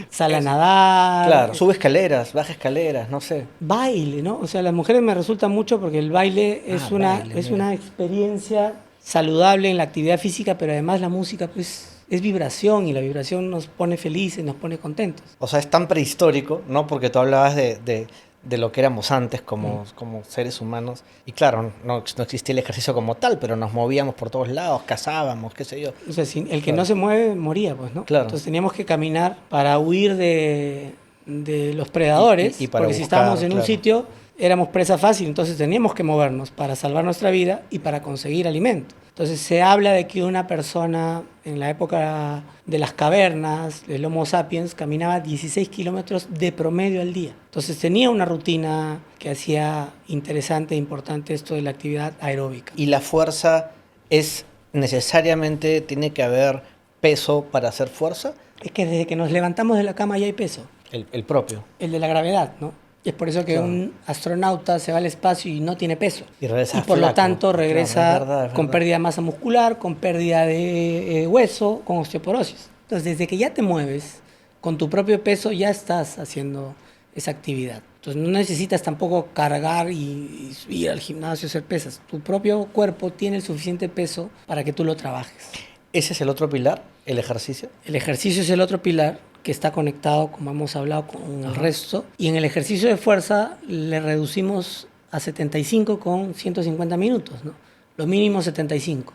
Sale a nadar. Claro, sube escaleras, baja escaleras, no sé. Baile, ¿no? O sea, las mujeres me resulta mucho porque el baile es una experiencia saludable en la actividad física, pero además la música, pues, es vibración y la vibración nos pone felices, nos pone contentos. O sea, es tan prehistórico, ¿no? Porque tú hablabas de lo que éramos antes como seres humanos. Y claro, no existía el ejercicio como tal, pero nos movíamos por todos lados, cazábamos, qué sé yo. O sea, el que no se mueve, moría, pues, ¿no? Claro. Entonces teníamos que caminar para huir de los predadores, y para porque si buscar, estábamos en un claro. sitio, éramos presa fácil, entonces teníamos que movernos para salvar nuestra vida y para conseguir alimento. Entonces se habla de que una persona en la época de las cavernas, el Homo sapiens, caminaba 16 kilómetros de promedio al día. Entonces tenía una rutina que hacía interesante e importante esto de la actividad aeróbica. Y la fuerza es necesariamente, tiene que haber peso para hacer fuerza. Es que desde que nos levantamos de la cama ya hay peso. El propio. El de la gravedad, ¿no? Y es por eso que Claro. un astronauta se va al espacio y no tiene peso. Y regresa por lo flaco. tanto regresa Claro, es verdad. con pérdida de masa muscular, con pérdida de hueso, con osteoporosis. Entonces, desde que ya te mueves con tu propio peso, ya estás haciendo esa actividad. Entonces, no necesitas tampoco cargar y ir al gimnasio a hacer pesas. Tu propio cuerpo tiene el suficiente peso para que tú lo trabajes. ¿Ese es el otro pilar, el ejercicio? El ejercicio es el otro pilar que está conectado, como hemos hablado, con el resto. Y en el ejercicio de fuerza le reducimos a 75 con 150 minutos, ¿no? Lo mínimo 75.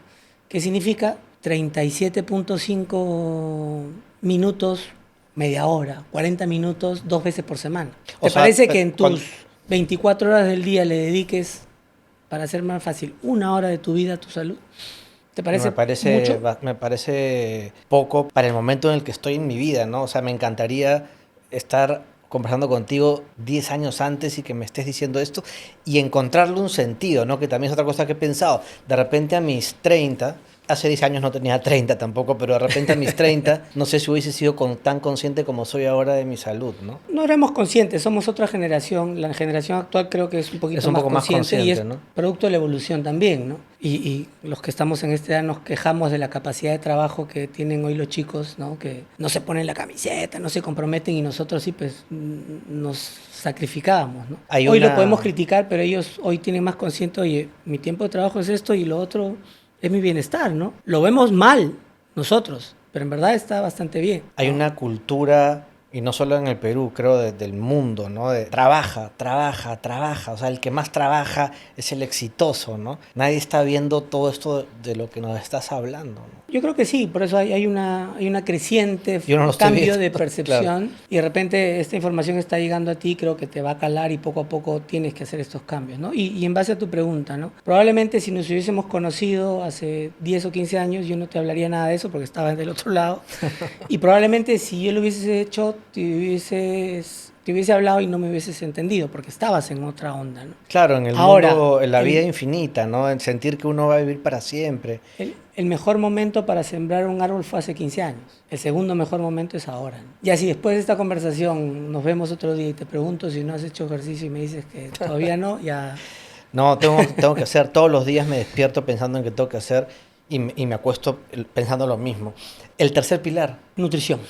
¿Qué significa? 37.5 minutos, media hora, 40 minutos, 2 veces por semana. ¿Te parece que en tus 24 horas del día le dediques, para hacer más fácil, 1 hora de tu vida a tu salud? ¿Te parece mucho? Me parece poco para el momento en el que estoy en mi vida, ¿no? O sea, me encantaría estar conversando contigo 10 años antes y que me estés diciendo esto y encontrarle un sentido, ¿no? Que también es otra cosa que he pensado. De repente a mis 30, hace 10 años no tenía 30 tampoco, pero de repente a mis 30, no sé si hubiese sido tan consciente como soy ahora de mi salud, ¿no? No éramos conscientes, somos otra generación. La generación actual creo que es un poquito más consciente y es, ¿no?, producto de la evolución también, ¿no? Y los que estamos en esta edad nos quejamos de la capacidad de trabajo que tienen hoy los chicos, ¿no? Que no se ponen la camiseta, no se comprometen y nosotros sí, pues nos sacrificábamos, ¿no? Hoy lo podemos criticar, pero ellos hoy tienen más consciente, oye, mi tiempo de trabajo es esto y lo otro es mi bienestar, ¿no? Lo vemos mal nosotros, pero en verdad está bastante bien. Hay una cultura Y no solo en el Perú, creo del mundo, ¿no? Trabaja, trabaja, trabaja. O sea, el que más trabaja es el exitoso, ¿no? Nadie está viendo todo esto de lo que nos estás hablando, ¿no? Yo creo que sí, por eso hay una creciente Yo no lo estoy cambio viendo, de claro. percepción y de repente esta información está llegando a ti, creo que te va a calar y poco a poco tienes que hacer estos cambios, ¿no? Y en base a tu pregunta, ¿no? Probablemente si nos hubiésemos conocido hace 10 o 15 años, yo no te hablaría nada de eso porque estabas del otro lado. Y probablemente si yo lo hubiese hecho, te hubiese hablado y no me hubieses entendido porque estabas en otra onda, ¿no? Claro, en el Ahora, mundo, en la vida infinita, ¿no? En sentir que uno va a vivir para siempre. el mejor momento para sembrar un árbol fue hace 15 años. El segundo mejor momento es ahora, ¿no? Ya si después de esta conversación nos vemos otro día y te pregunto si no has hecho ejercicio y me dices que todavía no, ya... No, tengo que hacer. Todos los días me despierto pensando en que tengo que hacer y me acuesto pensando lo mismo. El tercer pilar. Nutrición.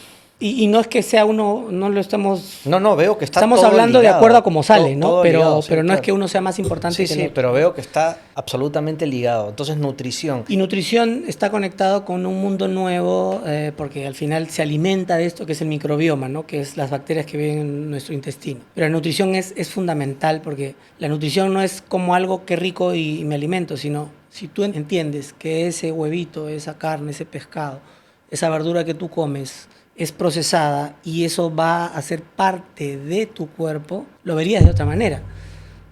Y no es que sea uno, no lo estamos... No, veo que está Estamos todo hablando ligado, de acuerdo a cómo sale, ¿no? todo Pero, ligado, sí, pero no claro. es que uno sea más importante Sí, que el sí, otro. pero veo que está absolutamente ligado. Entonces, nutrición. Y nutrición está conectado con un mundo nuevo porque al final se alimenta de esto que es el microbioma, ¿no? Que es las bacterias que viven en nuestro intestino. Pero la nutrición es fundamental porque la nutrición no es como algo que rico y me alimento, sino si tú entiendes que ese huevito, esa carne, ese pescado, esa verdura que tú comes es procesada y eso va a ser parte de tu cuerpo, lo verías de otra manera.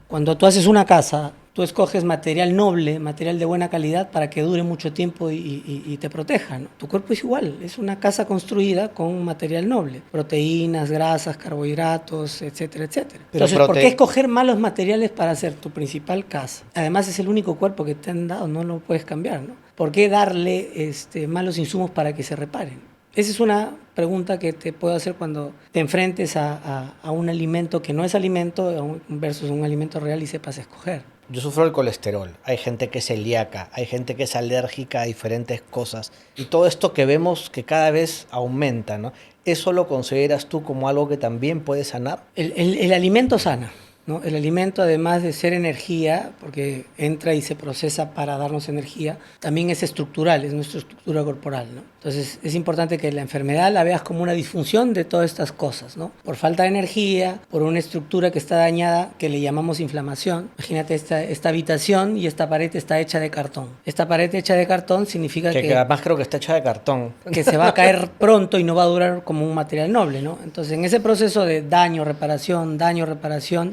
Cuando tú haces una casa, tú escoges material noble, material de buena calidad para que dure mucho tiempo y te proteja, ¿no? Tu cuerpo es igual, es una casa construida con material noble, proteínas, grasas, carbohidratos, etcétera, etcétera. Pero Entonces, ¿por qué escoger malos materiales para hacer tu principal casa? Además, es el único cuerpo que te han dado, no lo puedes cambiar, ¿no? ¿Por qué darle malos insumos para que se reparen? Esa es una pregunta que te puedo hacer cuando te enfrentes a un alimento que no es alimento versus un alimento real y sepas escoger. Yo sufro el colesterol, hay gente que es celíaca, hay gente que es alérgica a diferentes cosas. Y todo esto que vemos que cada vez aumenta, ¿no? ¿Eso lo consideras tú como algo que también puede sanar? El alimento sana, ¿no? El alimento, además de ser energía, porque entra y se procesa para darnos energía, también es estructural, es nuestra estructura corporal, ¿no? Entonces es importante que la enfermedad la veas como una disfunción de todas estas cosas, ¿no? Por falta de energía, por una estructura que está dañada, que le llamamos inflamación. Imagínate esta habitación y esta pared está hecha de cartón. Esta pared hecha de cartón significa Que además creo que está hecha de cartón. que se va a caer pronto y no va a durar como un material noble, ¿no? Entonces, en ese proceso de daño, reparación,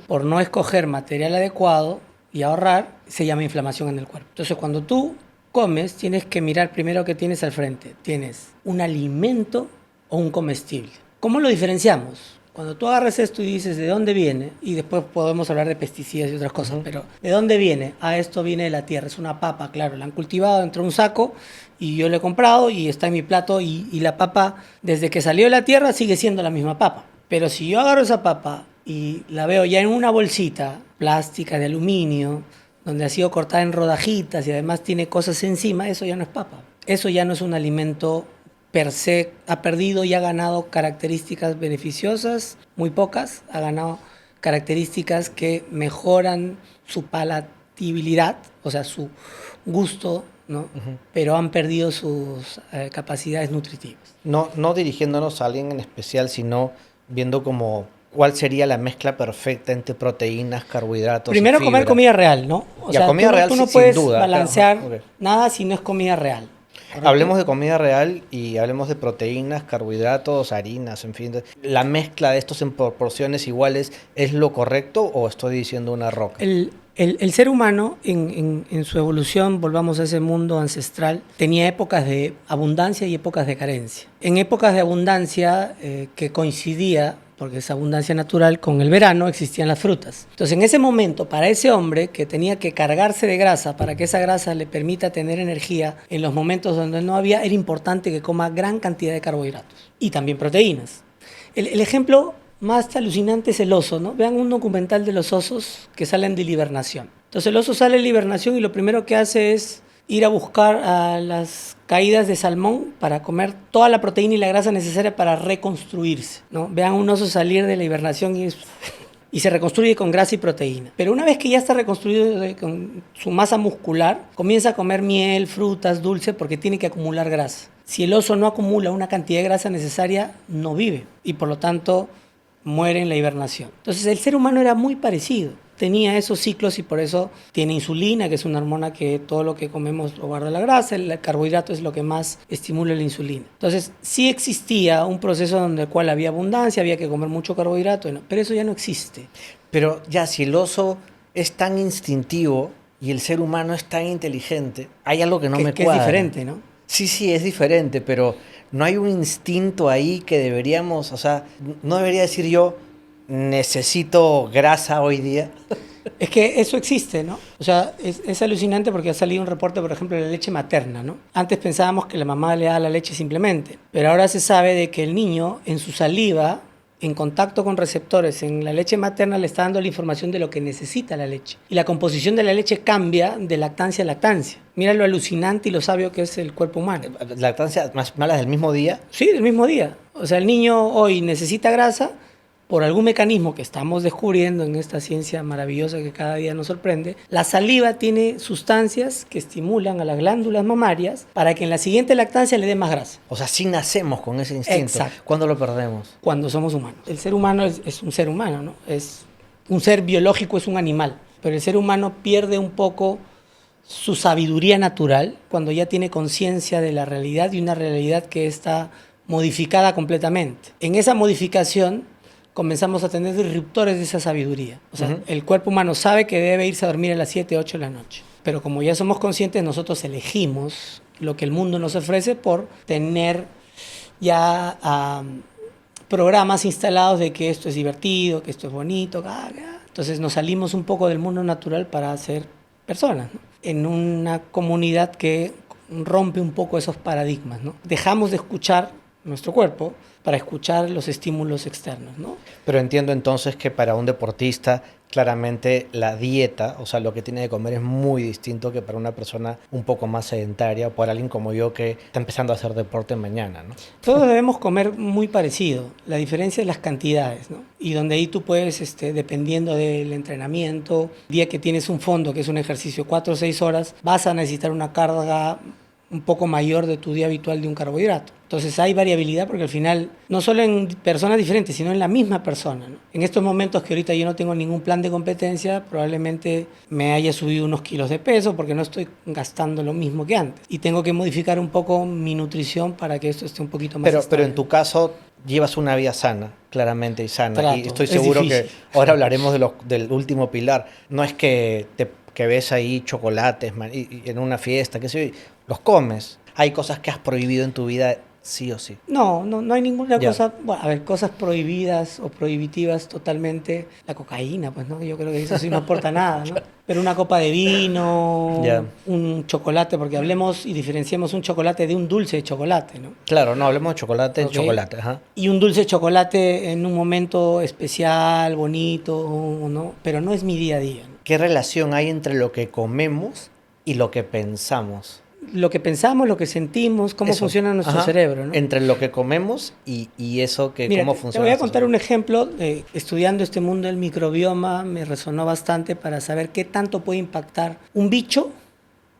por no escoger material adecuado y ahorrar, se llama inflamación en el cuerpo. Entonces, cuando tú comes, tienes que mirar primero qué tienes al frente. ¿Tienes un alimento o un comestible? ¿Cómo lo diferenciamos? Cuando tú agarras esto y dices de dónde viene, y después podemos hablar de pesticidas y otras cosas, pero ¿de dónde viene? Esto viene de la tierra, es una papa, claro, la han cultivado dentro de un saco y yo la he comprado y está en mi plato y la papa, desde que salió de la tierra, sigue siendo la misma papa. Pero si yo agarro esa papa y la veo ya en una bolsita plástica de aluminio, donde ha sido cortada en rodajitas y además tiene cosas encima, eso ya no es papa. Eso ya no es un alimento per se, ha perdido y ha ganado características beneficiosas, muy pocas, ha ganado características que mejoran su palatabilidad, o sea, su gusto, ¿no? Uh-huh. Pero han perdido sus capacidades nutritivas. No dirigiéndonos a alguien en especial, sino viendo como cuál sería la mezcla perfecta entre proteínas, carbohidratos. Primero, y comer comida real, ¿no? O sea, comida real, tú no sin puedes duda, balancear claro. Okay. nada si no es comida real. ¿Correcto? Hablemos de comida real y hablemos de proteínas, carbohidratos, harinas, en fin. ¿La mezcla de estos en proporciones iguales es lo correcto o estoy diciendo una roca? El ser humano en su evolución, volvamos a ese mundo ancestral, tenía épocas de abundancia y épocas de carencia. En épocas de abundancia que coincidía, porque es abundancia natural, con el verano existían las frutas. Entonces, en ese momento, para ese hombre que tenía que cargarse de grasa para que esa grasa le permita tener energía en los momentos donde no había, era importante que coma gran cantidad de carbohidratos y también proteínas. El ejemplo más alucinante es el oso, ¿no? Vean un documental de los osos que salen de la hibernación. Entonces, el oso sale de la hibernación y lo primero que hace es ir a buscar a las caídas de salmón para comer toda la proteína y la grasa necesaria para reconstruirse, ¿no? Vean un oso salir de la hibernación y y se reconstruye con grasa y proteína. Pero una vez que ya está reconstruido con su masa muscular, comienza a comer miel, frutas, dulce, porque tiene que acumular grasa. Si el oso no acumula una cantidad de grasa necesaria, no vive y por lo tanto muere en la hibernación. Entonces el ser humano era muy parecido. Tenía esos ciclos y por eso tiene insulina, que es una hormona que todo lo que comemos lo guarda la grasa, el carbohidrato es lo que más estimula la insulina. Entonces sí existía un proceso donde el cual había abundancia, había que comer mucho carbohidrato, pero eso ya no existe. Pero ya, si el oso es tan instintivo y el ser humano es tan inteligente, hay algo que no me que cuadra. es diferente, ¿no? Sí, es diferente, pero no hay un instinto ahí que deberíamos, o sea, no debería decir yo, necesito grasa hoy día. Es que eso existe, ¿no? O sea, es alucinante porque ha salido un reporte, por ejemplo, de la leche materna, ¿no? Antes pensábamos que la mamá le da la leche simplemente, pero ahora se sabe de que el niño en su saliva, en contacto con receptores en la leche materna, le está dando la información de lo que necesita la leche. Y la composición de la leche cambia de lactancia a lactancia. Mira lo alucinante y lo sabio que es el cuerpo humano. ¿Lactancia más malas del mismo día? Sí, del mismo día. O sea, el niño hoy necesita grasa por algún mecanismo que estamos descubriendo en esta ciencia maravillosa que cada día nos sorprende. La saliva tiene sustancias que estimulan a las glándulas mamarias para que en la siguiente lactancia le dé más grasa. O sea, sí nacemos con ese instinto. Exacto. ¿Cuándo lo perdemos? Cuando somos humanos. El ser humano es un ser humano, ¿no? Es un ser biológico, es un animal. Pero el ser humano pierde un poco su sabiduría natural cuando ya tiene conciencia de la realidad y una realidad que está modificada completamente. En esa modificación comenzamos a tener disruptores de esa sabiduría. O sea, el cuerpo humano sabe que debe irse a dormir a las 7, 8 de la noche. Pero como ya somos conscientes, nosotros elegimos lo que el mundo nos ofrece por tener ya programas instalados de que esto es divertido, que esto es bonito. Entonces nos salimos un poco del mundo natural para ser personas, ¿no? En una comunidad que rompe un poco esos paradigmas, ¿no? Dejamos de escuchar nuestro cuerpo para escuchar los estímulos externos, ¿no? Pero entiendo entonces que para un deportista claramente la dieta, o sea, lo que tiene de comer es muy distinto que para una persona un poco más sedentaria o para alguien como yo que está empezando a hacer deporte mañana, ¿no? Todos debemos comer muy parecido, la diferencia es las cantidades, ¿no? Y donde ahí tú puedes, dependiendo del entrenamiento, el día que tienes un fondo, que es un ejercicio 4 o 6 horas, vas a necesitar una carga un poco mayor de tu día habitual de un carbohidrato. Entonces hay variabilidad porque al final, no solo en personas diferentes, sino en la misma persona, ¿no? En estos momentos que ahorita yo no tengo ningún plan de competencia, probablemente me haya subido unos kilos de peso porque no estoy gastando lo mismo que antes. Y tengo que modificar un poco mi nutrición para que esto esté un poquito más estable. Pero en tu caso llevas una vida sana, claramente y sana. Trato, y estoy seguro que ahora hablaremos del último pilar. No es que ves ahí chocolates y en una fiesta, qué sé yo, los comes. Hay cosas que has prohibido en tu vida sí o sí. No hay ninguna cosa, bueno, a ver, cosas prohibidas o prohibitivas totalmente. La cocaína, pues, ¿no? Yo creo que eso sí no aporta nada, ¿no? Pero una copa de vino, un chocolate, porque hablemos y diferenciemos un chocolate de un dulce de chocolate, ¿no? Claro, no, hablemos de chocolate, Okay. chocolate, ajá. Y un dulce de chocolate en un momento especial, bonito, ¿no? Pero no es mi día a día, ¿no? ¿Qué relación hay entre lo que comemos y lo que pensamos? Lo que pensamos, lo que sentimos, cómo funciona nuestro cerebro, ¿no? Entre lo que comemos y eso que Mira, cómo funciona. Te voy a contar un ejemplo. Estudiando este mundo del microbioma me resonó bastante para saber qué tanto puede impactar un bicho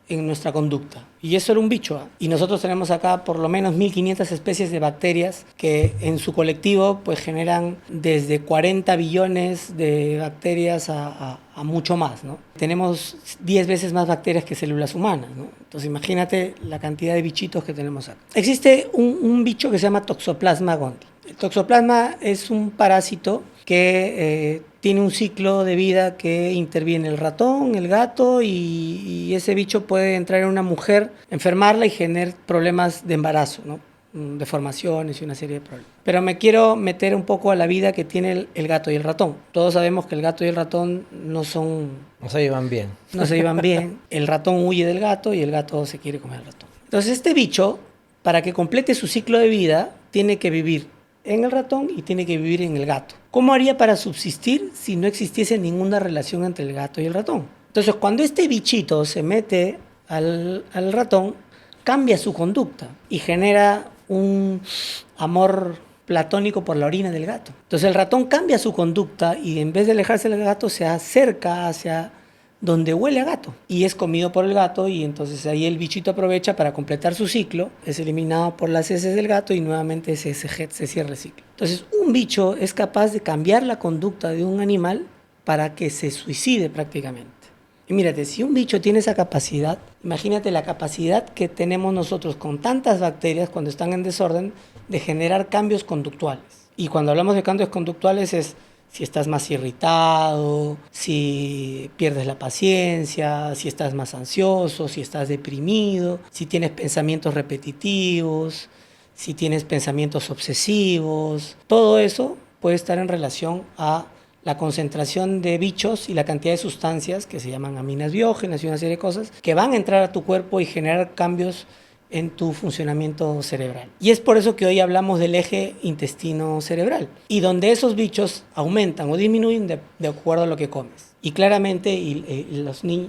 en nuestra conducta. Y eso era un bicho. Y nosotros tenemos acá por lo menos 1500 especies de bacterias que en su colectivo pues generan desde 40 billones de bacterias a mucho más, ¿no? Tenemos 10 veces más bacterias que células humanas, ¿no? Entonces imagínate la cantidad de bichitos que tenemos acá. Existe un bicho que se llama Toxoplasma gondii. El Toxoplasma es un parásito que tiene un ciclo de vida que interviene el ratón, el gato y ese bicho puede entrar en una mujer, enfermarla y generar problemas de embarazo, ¿no? Deformaciones y una serie de problemas. Pero me quiero meter un poco a la vida que tiene el gato y el ratón. Todos sabemos que el gato y el ratón no se llevan bien. No se llevan bien. El ratón huye del gato y el gato se quiere comer al ratón. Entonces este bicho, para que complete su ciclo de vida, tiene que vivir en el ratón y tiene que vivir en el gato. ¿Cómo haría para subsistir si no existiese ninguna relación entre el gato y el ratón? Entonces, cuando este bichito se mete al ratón, cambia su conducta y genera un amor platónico por la orina del gato. Entonces el ratón cambia su conducta y en vez de alejarse del gato se acerca hacia donde huele a gato y es comido por el gato, y entonces ahí el bichito aprovecha para completar su ciclo, es eliminado por las heces del gato y nuevamente se cierra el ciclo. Entonces un bicho es capaz de cambiar la conducta de un animal para que se suicide prácticamente. Y mírate, si un bicho tiene esa capacidad, imagínate la capacidad que tenemos nosotros con tantas bacterias cuando están en desorden de generar cambios conductuales. Y cuando hablamos de cambios conductuales es si estás más irritado, si pierdes la paciencia, si estás más ansioso, si estás deprimido, si tienes pensamientos repetitivos, si tienes pensamientos obsesivos. Todo eso puede estar en relación a la concentración de bichos y la cantidad de sustancias que se llaman aminas biógenas y una serie de cosas que van a entrar a tu cuerpo y generar cambios en tu funcionamiento cerebral. Y es por eso que hoy hablamos del eje intestino-cerebral, y donde esos bichos aumentan o disminuyen de acuerdo a lo que comes. Y claramente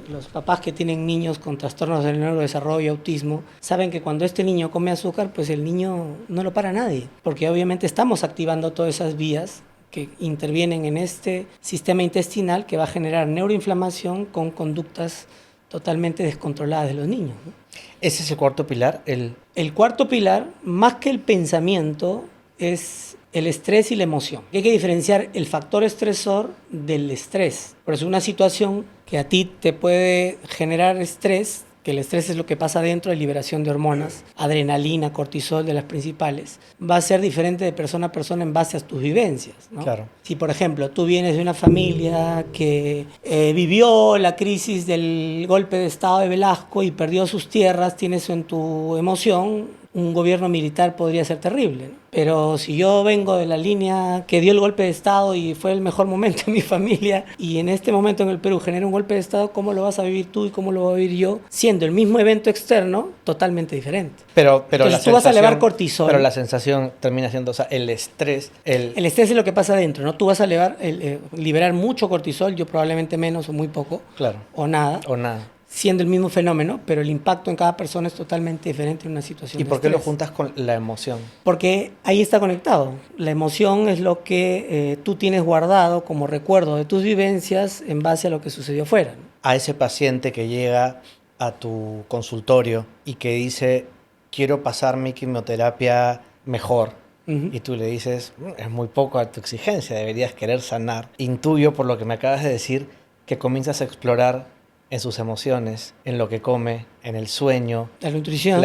los papás que tienen niños con trastornos del neurodesarrollo, autismo, saben que cuando este niño come azúcar, pues el niño no lo para nadie, porque obviamente estamos activando todas esas vías que intervienen en este sistema intestinal que va a generar neuroinflamación con conductas totalmente descontroladas de los niños, ¿no? ¿Ese es el cuarto pilar? El cuarto pilar, más que el pensamiento, es el estrés y la emoción. Hay que diferenciar el factor estresor del estrés. Por eso una situación que a ti te puede generar estrés, que el estrés es lo que pasa dentro de liberación de hormonas, adrenalina, cortisol, de las principales, va a ser diferente de persona a persona en base a tus vivencias, ¿no? Claro. Si, por ejemplo, tú vienes de una familia que vivió la crisis del golpe de Estado de Velasco y perdió sus tierras, tienes en tu emoción un gobierno militar podría ser terrible, ¿no? Pero si yo vengo de la línea que dio el golpe de Estado y fue el mejor momento en mi familia, y en este momento en el Perú genera un golpe de Estado, ¿cómo lo vas a vivir tú y cómo lo voy a vivir yo? Siendo el mismo evento externo, totalmente diferente. Pero entonces tú vas a elevar cortisol. Pero la sensación termina siendo, o sea, el estrés... El estrés es lo que pasa adentro, ¿no? Tú vas a liberar mucho cortisol, yo probablemente menos o muy poco. Claro. O nada. O nada. Siendo el mismo fenómeno, pero el impacto en cada persona es totalmente diferente en una situación ¿Y de por qué lo estrés. juntas con la emoción? Porque ahí está conectado. La emoción es lo que tú tienes guardado como recuerdo de tus vivencias en base a lo que sucedió fuera, ¿no? A ese paciente que llega a tu consultorio y que dice, quiero pasar mi quimioterapia mejor. Y tú le dices, es muy poco a tu exigencia, deberías querer sanar. Intuyo, por lo que me acabas de decir, que comienzas a explorar en sus emociones, en lo que come, en el sueño, la nutrición,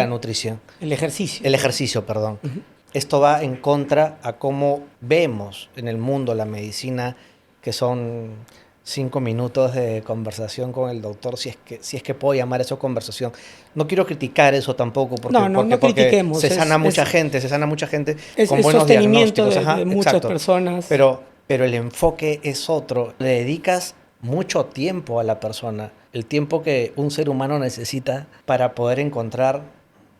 el ejercicio. El ejercicio, perdón. Esto va en contra a cómo vemos en el mundo la medicina, que son 5 minutos de conversación con el doctor, si es que puedo llamar eso conversación. No quiero criticar eso tampoco, porque critiquemos. Se sana mucha gente con buenos sostenimiento diagnósticos. de muchas personas. Pero el enfoque es otro. Le dedicas mucho tiempo a la persona, el tiempo que un ser humano necesita para poder encontrar,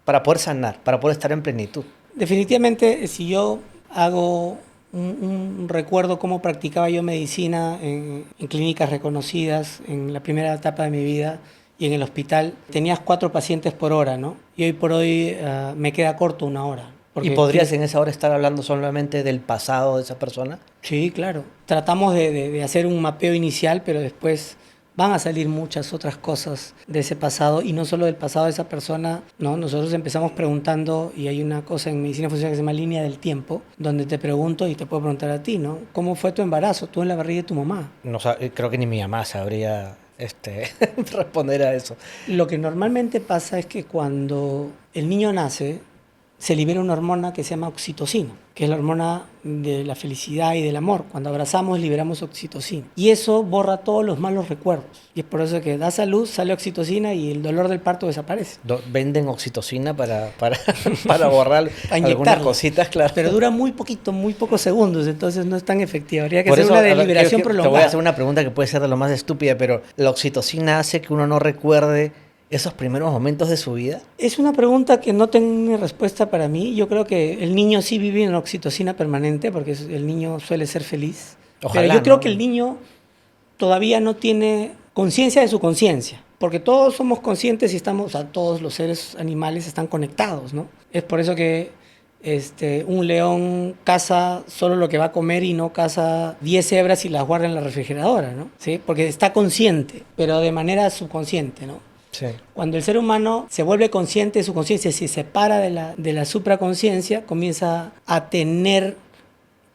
para poder sanar, para poder estar en plenitud. Definitivamente, si yo hago un recuerdo cómo practicaba yo medicina en clínicas reconocidas en la primera etapa de mi vida y en el hospital, tenías 4 pacientes por hora, ¿no? Y hoy por hoy me queda corto 1 hora. ¿Y podrías en esa hora estar hablando solamente del pasado de esa persona? Sí, claro. Tratamos de hacer un mapeo inicial, pero después van a salir muchas otras cosas de ese pasado, y no solo del pasado de esa persona, ¿no? Nosotros empezamos preguntando, y hay una cosa en medicina funcional que se llama línea del tiempo, donde te pregunto y te puedo preguntar a ti, ¿no? ¿Cómo fue tu embarazo? Tú en la barriga de tu mamá. No, creo que ni mi mamá sabría responder a eso. Lo que normalmente pasa es que cuando el niño nace, se libera una hormona que se llama oxitocina, que es la hormona de la felicidad y del amor. Cuando abrazamos, liberamos oxitocina. Y eso borra todos los malos recuerdos. Y es por eso que das a luz, sale oxitocina y el dolor del parto desaparece. Venden oxitocina para borrar algunas cositas, claro. Pero dura muy poquito, muy pocos segundos, entonces no es tan efectiva. Habría que hacer una deliberación prolongada. Te voy a hacer una pregunta que puede ser de lo más estúpida, pero ¿la oxitocina hace que uno no recuerde esos primeros momentos de su vida? Es una pregunta que no tiene respuesta para mí. Yo creo que el niño sí vive en oxitocina permanente, porque el niño suele ser feliz. Ojalá, pero yo creo que el niño todavía no tiene conciencia de su conciencia, porque todos somos conscientes y estamos, o sea, todos los seres animales están conectados, ¿no? Es por eso que Un león caza solo lo que va a comer y no caza 10 cebras y las guarda en la refrigeradora, ¿no? ¿Sí? Porque está consciente, pero de manera subconsciente, ¿no? Sí. Cuando el ser humano se vuelve consciente, su conciencia se separa de la supraconciencia, comienza a tener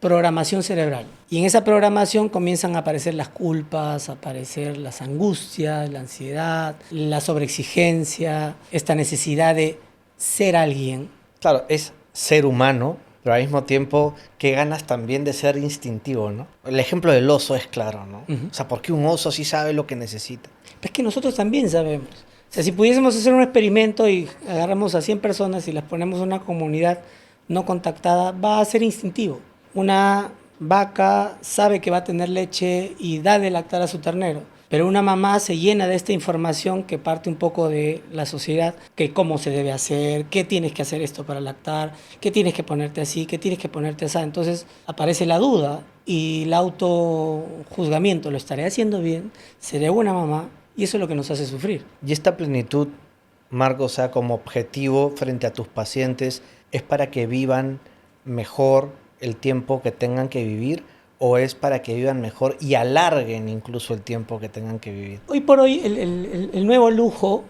programación cerebral. Y en esa programación comienzan a aparecer las culpas, a aparecer las angustias, la ansiedad, la sobreexigencia, esta necesidad de ser alguien. Claro, es ser humano, pero al mismo tiempo, qué ganas también de ser instintivo, ¿no? El ejemplo del oso es claro, ¿no? O sea, ¿por qué un oso sí sabe lo que necesita? Es que nosotros también sabemos. O sea, si pudiésemos hacer un experimento y agarramos a 100 personas y las ponemos en una comunidad no contactada, va a ser instintivo. Una vaca sabe que va a tener leche y da de lactar a su ternero, pero una mamá se llena de esta información que parte un poco de la sociedad, que cómo se debe hacer, qué tienes que hacer esto para lactar, qué tienes que ponerte así, qué tienes que ponerte así. Entonces aparece la duda y el autojuzgamiento, ¿lo estaré haciendo bien? ¿Seré buena mamá? Y eso es lo que nos hace sufrir. Y esta plenitud, Marco, o sea, como objetivo frente a tus pacientes, ¿es para que vivan mejor el tiempo que tengan que vivir o es para que vivan mejor y alarguen incluso el tiempo que tengan que vivir? Hoy por hoy el nuevo lujo,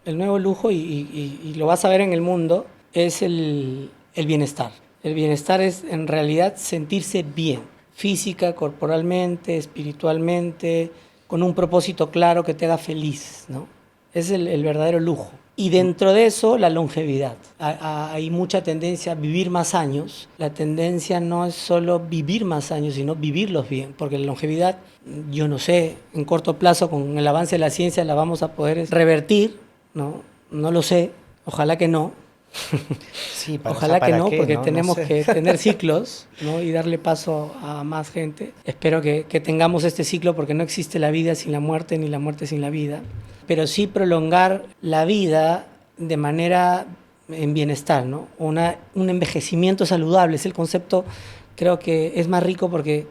y lo vas a ver en el mundo, es el bienestar. El bienestar es en realidad sentirse bien, física, corporalmente, espiritualmente, con un propósito claro que te haga feliz, ¿no? Es el verdadero lujo. Y dentro de eso, la longevidad. Hay mucha tendencia a vivir más años. La tendencia no es solo vivir más años, sino vivirlos bien. Porque la longevidad, yo no sé, en corto plazo, con el avance de la ciencia, la vamos a poder revertir, ¿no? No lo sé, ojalá que no. Sí, ojalá que no, qué, porque ¿no? tenemos No sé. que tener ciclos, ¿no? Y darle paso a más gente. Espero que tengamos este ciclo porque no existe la vida sin la muerte ni la muerte sin la vida. Pero sí prolongar la vida de manera en bienestar, ¿no? Un envejecimiento saludable es el concepto, creo que es más rico porque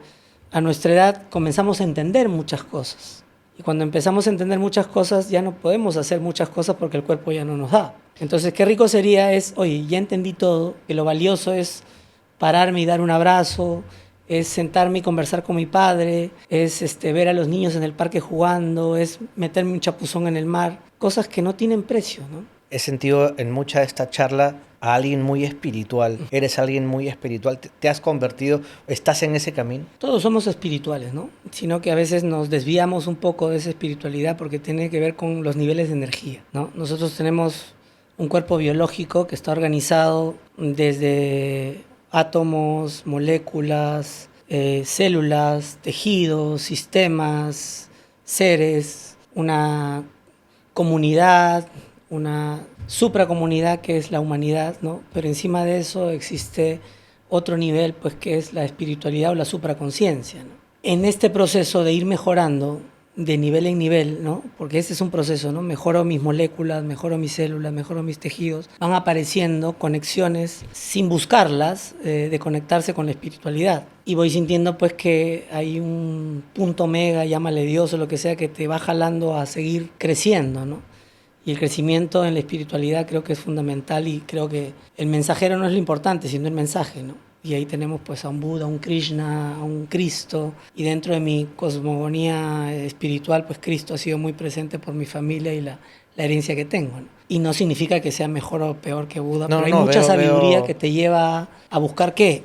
a nuestra edad comenzamos a entender muchas cosas. Y cuando empezamos a entender muchas cosas ya no podemos hacer muchas cosas porque el cuerpo ya no nos da. Entonces, qué rico sería oye, ya entendí todo, que lo valioso es pararme y dar un abrazo, es sentarme y conversar con mi padre, es ver a los niños en el parque jugando, es meterme un chapuzón en el mar, cosas que no tienen precio, ¿no? He sentido en mucha de esta charla a alguien muy espiritual. Eres alguien muy espiritual. ¿Te has convertido? ¿Estás en ese camino? Todos somos espirituales, ¿no? Sino que a veces nos desviamos un poco de esa espiritualidad porque tiene que ver con los niveles de energía, ¿no? Nosotros tenemos un cuerpo biológico que está organizado desde átomos, moléculas, células, tejidos, sistemas, seres, una comunidad, una supracomunidad que es la humanidad, ¿no? Pero encima de eso existe otro nivel, pues, que es la espiritualidad o la supraconciencia, ¿no? En este proceso de ir mejorando de nivel en nivel, ¿no? Porque este es un proceso, ¿no? Mejoro mis moléculas, mejoro mis células, mejoro mis tejidos. Van apareciendo conexiones sin buscarlas, de conectarse con la espiritualidad. Y voy sintiendo pues que hay un punto mega, llámale Dios o lo que sea, que te va jalando a seguir creciendo, ¿no? Y el crecimiento en la espiritualidad creo que es fundamental y creo que el mensajero no es lo importante, sino el mensaje, ¿no? Y ahí tenemos pues a un Buda, a un Krishna, a un Cristo. Y dentro de mi cosmogonía espiritual, pues Cristo ha sido muy presente por mi familia y la herencia que tengo, ¿no? Y no significa que sea mejor o peor que Buda, No, pero hay no, mucha sabiduría veo... que te lleva a buscar qué.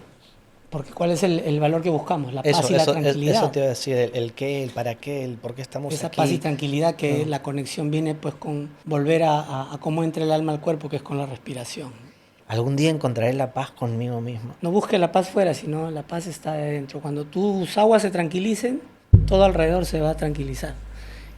Porque ¿cuál es el valor que buscamos? La paz y la tranquilidad. Eso te iba a decir, el qué, el para qué, el por qué estamos Esa aquí. paz y tranquilidad que la conexión viene pues con volver a cómo entra el alma al cuerpo, que es con la respiración. Algún día encontraré la paz conmigo mismo. No busques la paz fuera, sino la paz está adentro. Cuando tus aguas se tranquilicen, todo alrededor se va a tranquilizar.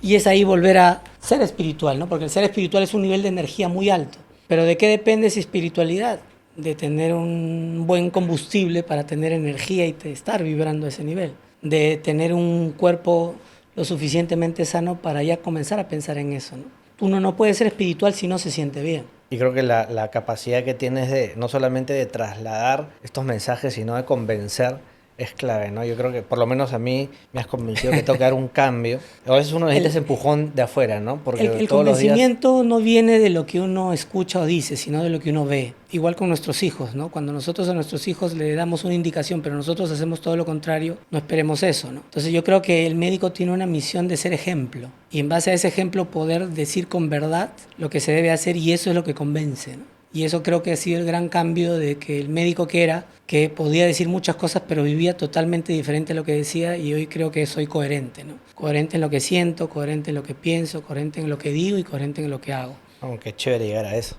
Y es ahí volver a ser espiritual, ¿no? Porque el ser espiritual es un nivel de energía muy alto. Pero ¿de qué depende esa espiritualidad? De tener un buen combustible para tener energía y estar vibrando a ese nivel. De tener un cuerpo lo suficientemente sano para ya comenzar a pensar en eso, ¿no? Uno no puede ser espiritual si no se siente bien. Y creo que la capacidad que tienes de no solamente de trasladar estos mensajes, sino de convencer, es clave, ¿no? Yo creo que por lo menos a mí me has convencido que tengo que dar un cambio. A veces uno necesita ese empujón de afuera, ¿no? Porque El todos los días... convencimiento no viene de lo que uno escucha o dice, sino de lo que uno ve. Igual con nuestros hijos, ¿no? Cuando nosotros a nuestros hijos le damos una indicación, pero nosotros hacemos todo lo contrario, no esperemos eso, ¿no? Entonces yo creo que el médico tiene una misión de ser ejemplo y en base a ese ejemplo poder decir con verdad lo que se debe hacer y eso es lo que convence, ¿no? Y eso creo que ha sido el gran cambio de que el médico que era, que podía decir muchas cosas, pero vivía totalmente diferente a lo que decía y hoy creo que soy coherente, ¿no? Coherente en lo que siento, coherente en lo que pienso, coherente en lo que digo y coherente en lo que hago. Oh, qué chévere llegar a eso.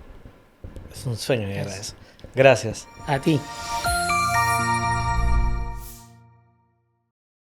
Es un sueño llegar a eso. Gracias. A ti.